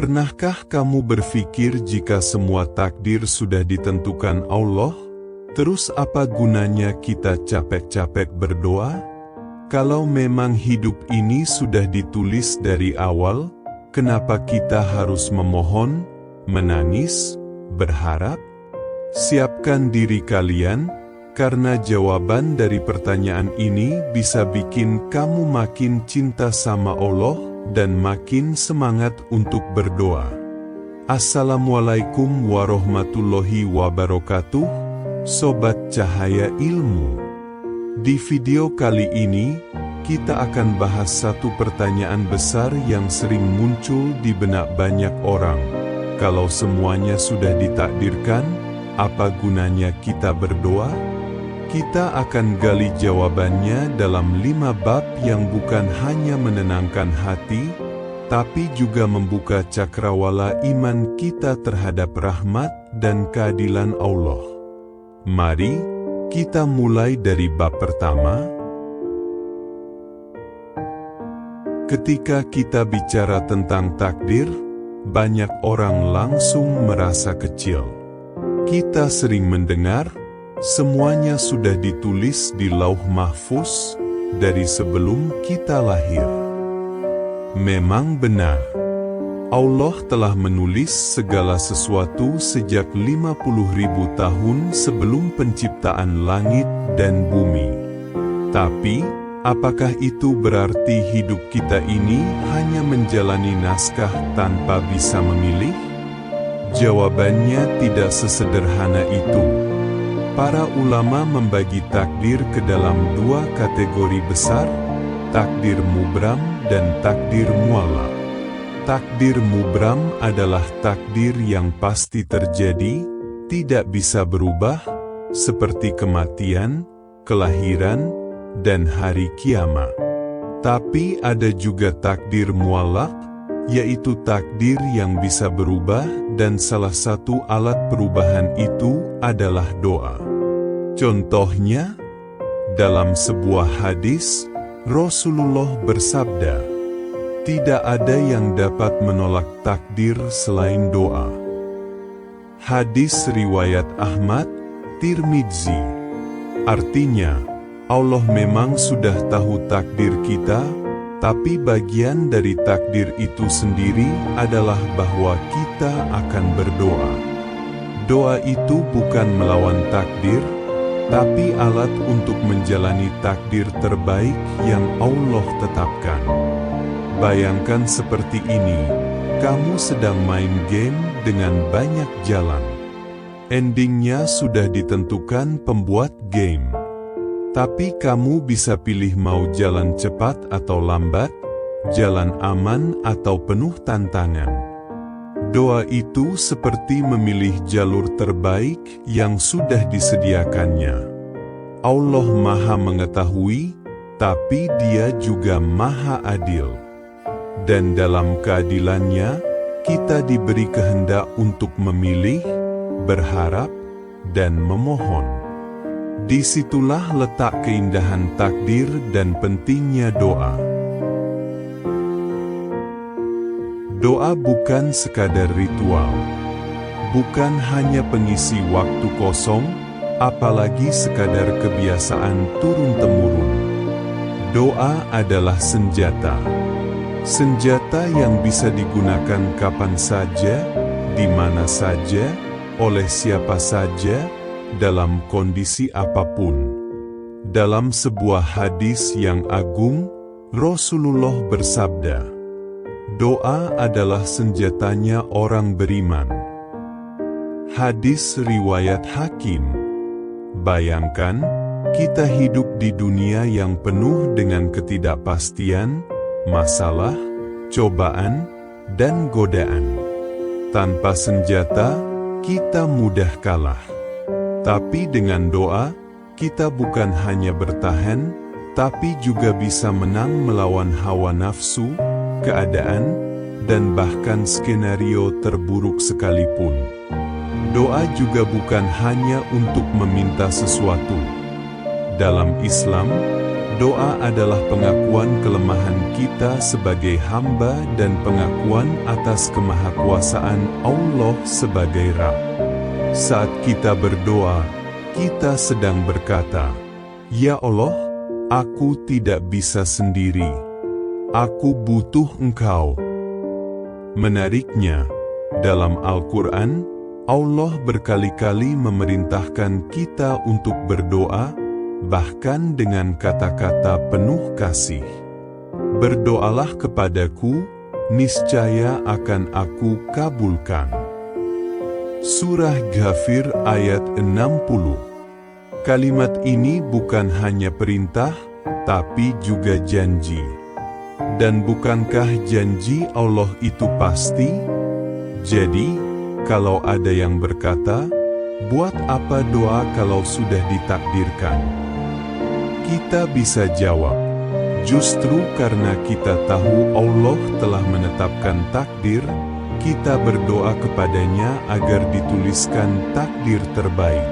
Pernahkah kamu berpikir jika semua takdir sudah ditentukan Allah, terus apa gunanya kita capek-capek berdoa? Kalau memang hidup ini sudah ditulis dari awal, kenapa kita harus memohon, menangis, berharap? Siapkan diri kalian, karena jawaban dari pertanyaan ini bisa bikin kamu makin cinta sama Allah dan makin semangat untuk berdoa. Assalamualaikum warahmatullahi wabarakatuh, Sobat Cahaya Ilmu. Di video kali ini, kita akan bahas satu pertanyaan besar yang sering muncul di benak banyak orang. Kalau semuanya sudah ditakdirkan, apa gunanya kita berdoa? Kita akan gali jawabannya dalam 5 bab yang bukan hanya menenangkan hati, tapi juga membuka cakrawala iman kita terhadap rahmat dan keadilan Allah. Mari, kita mulai dari bab pertama. Ketika kita bicara tentang takdir, banyak orang langsung merasa kecil. Kita sering mendengar, semuanya sudah ditulis di Lauh Mahfuz dari sebelum kita lahir. Memang benar, Allah telah menulis segala sesuatu sejak 50.000 tahun sebelum penciptaan langit dan bumi. Tapi, apakah itu berarti hidup kita ini hanya menjalani naskah tanpa bisa memilih? Jawabannya tidak sesederhana itu. Para ulama membagi takdir ke dalam 2 kategori besar, takdir mubram dan takdir muallaq. Takdir mubram adalah takdir yang pasti terjadi, tidak bisa berubah, seperti kematian, kelahiran, dan hari kiamat. Tapi ada juga takdir muallaq, yaitu takdir yang bisa berubah, dan salah satu alat perubahan itu adalah doa. Contohnya, dalam sebuah hadis, Rasulullah bersabda, "Tidak ada yang dapat menolak takdir selain doa." Hadis riwayat Ahmad, Tirmidzi. Artinya, Allah memang sudah tahu takdir kita, tapi bagian dari takdir itu sendiri adalah bahwa kita akan berdoa. Doa itu bukan melawan takdir, tapi alat untuk menjalani takdir terbaik yang Allah tetapkan. Bayangkan seperti ini, kamu sedang main game dengan banyak jalan. Endingnya sudah ditentukan pembuat game. Tapi kamu bisa pilih mau jalan cepat atau lambat, jalan aman atau penuh tantangan. Doa itu seperti memilih jalur terbaik yang sudah disediakannya. Allah Maha Mengetahui, tapi Dia juga Maha Adil. Dan dalam keadilannya, kita diberi kehendak untuk memilih, berharap, dan memohon. Disitulah letak keindahan takdir dan pentingnya doa. Doa bukan sekadar ritual, bukan hanya pengisi waktu kosong, apalagi sekadar kebiasaan turun-temurun. Doa adalah senjata. Senjata yang bisa digunakan kapan saja, di mana saja, oleh siapa saja, dalam kondisi apapun. Dalam sebuah hadis yang agung, Rasulullah bersabda, "Doa adalah senjatanya orang beriman." Hadis riwayat Hakim. Bayangkan, kita hidup di dunia yang penuh dengan ketidakpastian, masalah, cobaan, dan godaan. Tanpa senjata, kita mudah kalah. Tapi dengan doa, kita bukan hanya bertahan, tapi juga bisa menang melawan hawa nafsu, keadaan, dan bahkan skenario terburuk sekalipun. Doa juga bukan hanya untuk meminta sesuatu. Dalam Islam, Doa adalah pengakuan kelemahan kita sebagai hamba dan pengakuan atas kemahakuasaan Allah sebagai Rabb. Saat kita berdoa, kita sedang berkata, "Ya Allah, aku tidak bisa sendiri. Aku butuh Engkau." Menariknya, dalam Al-Quran, Allah berkali-kali memerintahkan kita untuk berdoa, bahkan dengan kata-kata penuh kasih. "Berdoalah kepadaku, niscaya akan aku kabulkan." Surah Ghafir ayat 60. Kalimat ini bukan hanya perintah, tapi juga janji. Dan bukankah janji Allah itu pasti? Jadi, kalau ada yang berkata, "Buat apa doa kalau sudah ditakdirkan?" Kita bisa jawab, justru karena kita tahu Allah telah menetapkan takdir, kita berdoa kepadanya agar dituliskan takdir terbaik.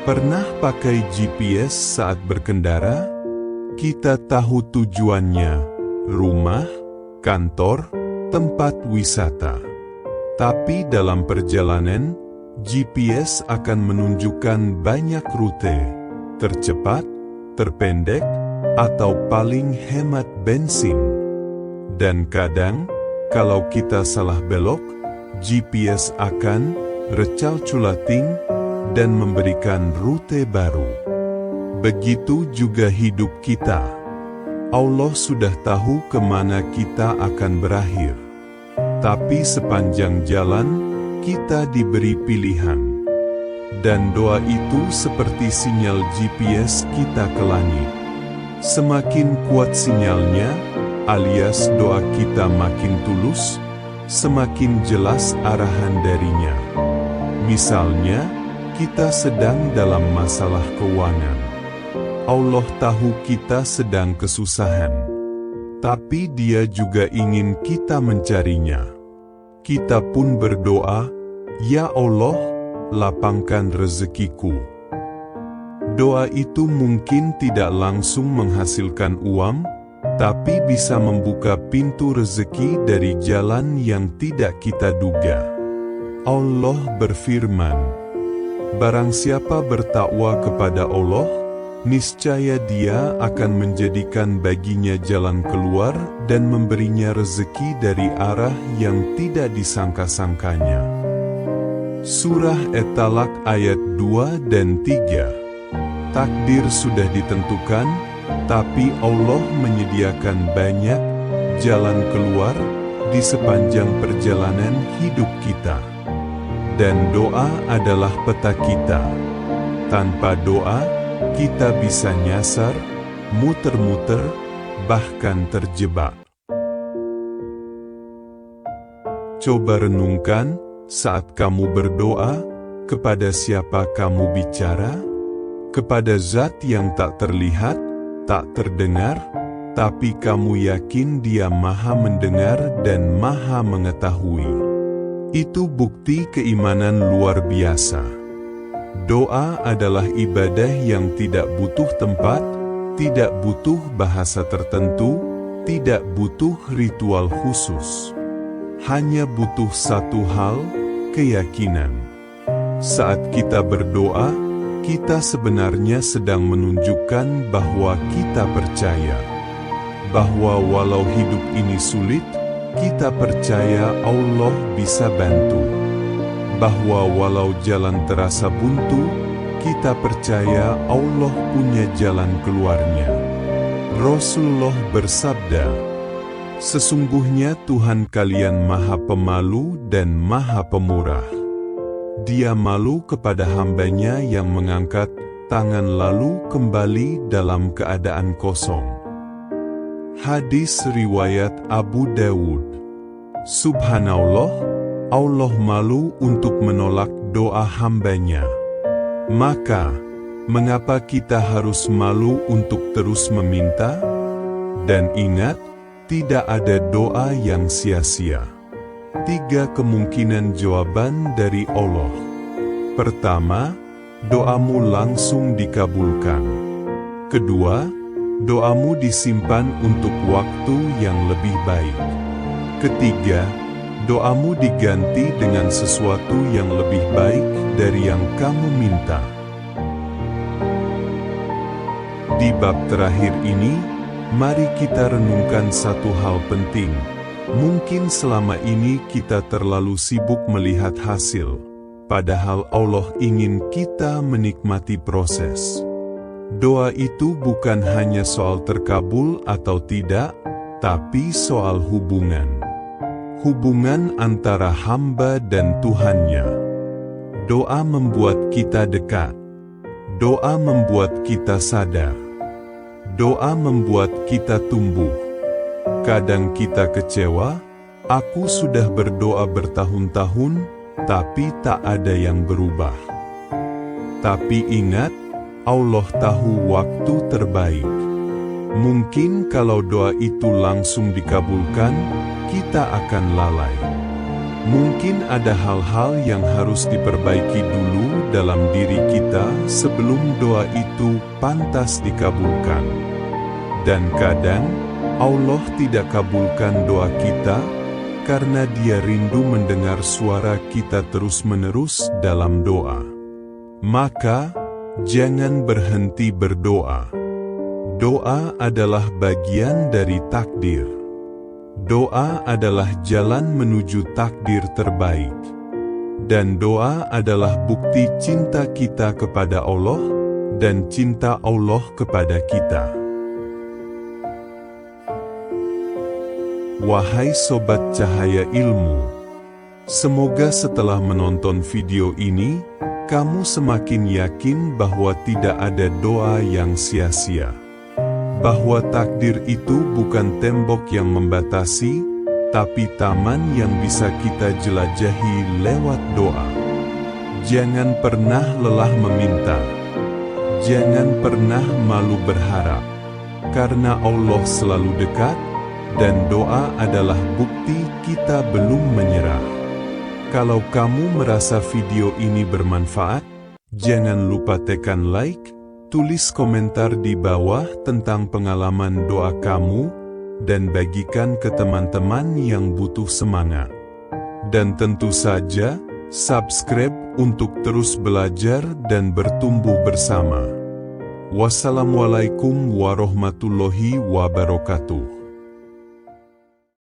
Pernah pakai GPS saat berkendara? Kita tahu tujuannya, rumah, kantor, tempat wisata. Tapi dalam perjalanan, GPS akan menunjukkan banyak rute, tercepat, terpendek, atau paling hemat bensin. Dan kadang, kalau kita salah belok, GPS akan recal culating dan memberikan rute baru. Begitu juga hidup kita. Allah sudah tahu kemana kita akan berakhir. Tapi sepanjang jalan, kita diberi pilihan. Dan doa itu seperti sinyal GPS kita ke langit. Semakin kuat sinyalnya, alias doa kita makin tulus, semakin jelas arahan darinya. Misalnya, kita sedang dalam masalah keuangan. Allah tahu kita sedang kesusahan, tapi Dia juga ingin kita mencarinya. Kita pun berdoa, "Ya Allah, lapangkan rezekiku." Doa itu mungkin tidak langsung menghasilkan uang, tapi bisa membuka pintu rezeki dari jalan yang tidak kita duga. Allah berfirman, "Barang siapa bertakwa kepada Allah, niscaya Dia akan menjadikan baginya jalan keluar dan memberinya rezeki dari arah yang tidak disangka-sangkanya." Surah At-Talaq ayat 2 dan 3. Takdir sudah ditentukan, tapi Allah menyediakan banyak jalan keluar di sepanjang perjalanan hidup kita. Dan doa adalah peta kita. Tanpa doa, kita bisa nyasar, muter-muter, bahkan terjebak. Coba renungkan, saat kamu berdoa, kepada siapa kamu bicara? Kepada zat yang tak terlihat, tak terdengar, tapi kamu yakin Dia Maha mendengar dan Maha mengetahui. Itu bukti keimanan luar biasa. Doa adalah ibadah yang tidak butuh tempat, tidak butuh bahasa tertentu, tidak butuh ritual khusus. Hanya butuh satu hal, keyakinan. Saat kita berdoa, kita sebenarnya sedang menunjukkan bahwa kita percaya. Bahwa walau hidup ini sulit, kita percaya Allah bisa bantu. Bahwa walau jalan terasa buntu, kita percaya Allah punya jalan keluarnya. Rasulullah bersabda, "Sesungguhnya Tuhan kalian Maha Pemalu dan Maha Pemurah. Dia malu kepada hambanya yang mengangkat tangan lalu kembali dalam keadaan kosong." Hadis riwayat Abu Dawud. Subhanallah, Allah malu untuk menolak doa hambanya. Maka, mengapa kita harus malu untuk terus meminta? Dan ingat, tidak ada doa yang sia-sia. 3 kemungkinan jawaban dari Allah. Pertama, doamu langsung dikabulkan. Kedua, doamu disimpan untuk waktu yang lebih baik. Ketiga, doamu diganti dengan sesuatu yang lebih baik dari yang kamu minta. Di bab terakhir ini, mari kita renungkan satu hal penting. Mungkin selama ini kita terlalu sibuk melihat hasil, padahal Allah ingin kita menikmati proses. Doa itu bukan hanya soal terkabul atau tidak, tapi soal hubungan. Hubungan antara hamba dan Tuhannya. Doa membuat kita dekat. Doa membuat kita sadar. Doa membuat kita tumbuh. Kadang kita kecewa, aku sudah berdoa bertahun-tahun, tapi tak ada yang berubah. Tapi ingat, Allah tahu waktu terbaik. Mungkin kalau doa itu langsung dikabulkan, kita akan lalai. Mungkin ada hal-hal yang harus diperbaiki dulu dalam diri kita sebelum doa itu pantas dikabulkan. Dan kadang, Allah tidak kabulkan doa kita, karena Dia rindu mendengar suara kita terus-menerus dalam doa. Maka, jangan berhenti berdoa. Doa adalah bagian dari takdir. Doa adalah jalan menuju takdir terbaik. Dan doa adalah bukti cinta kita kepada Allah, dan cinta Allah kepada kita. Wahai Sobat Cahaya Ilmu, semoga setelah menonton video ini, kamu semakin yakin bahwa tidak ada doa yang sia-sia. Bahwa takdir itu bukan tembok yang membatasi, tapi taman yang bisa kita jelajahi lewat doa. Jangan pernah lelah meminta. Jangan pernah malu berharap. Karena Allah selalu dekat, dan doa adalah bukti kita belum menyerah. Kalau kamu merasa video ini bermanfaat, jangan lupa tekan like, tulis komentar di bawah tentang pengalaman doa kamu, dan bagikan ke teman-teman yang butuh semangat. Dan tentu saja, subscribe untuk terus belajar dan bertumbuh bersama. Wassalamualaikum warahmatullahi wabarakatuh.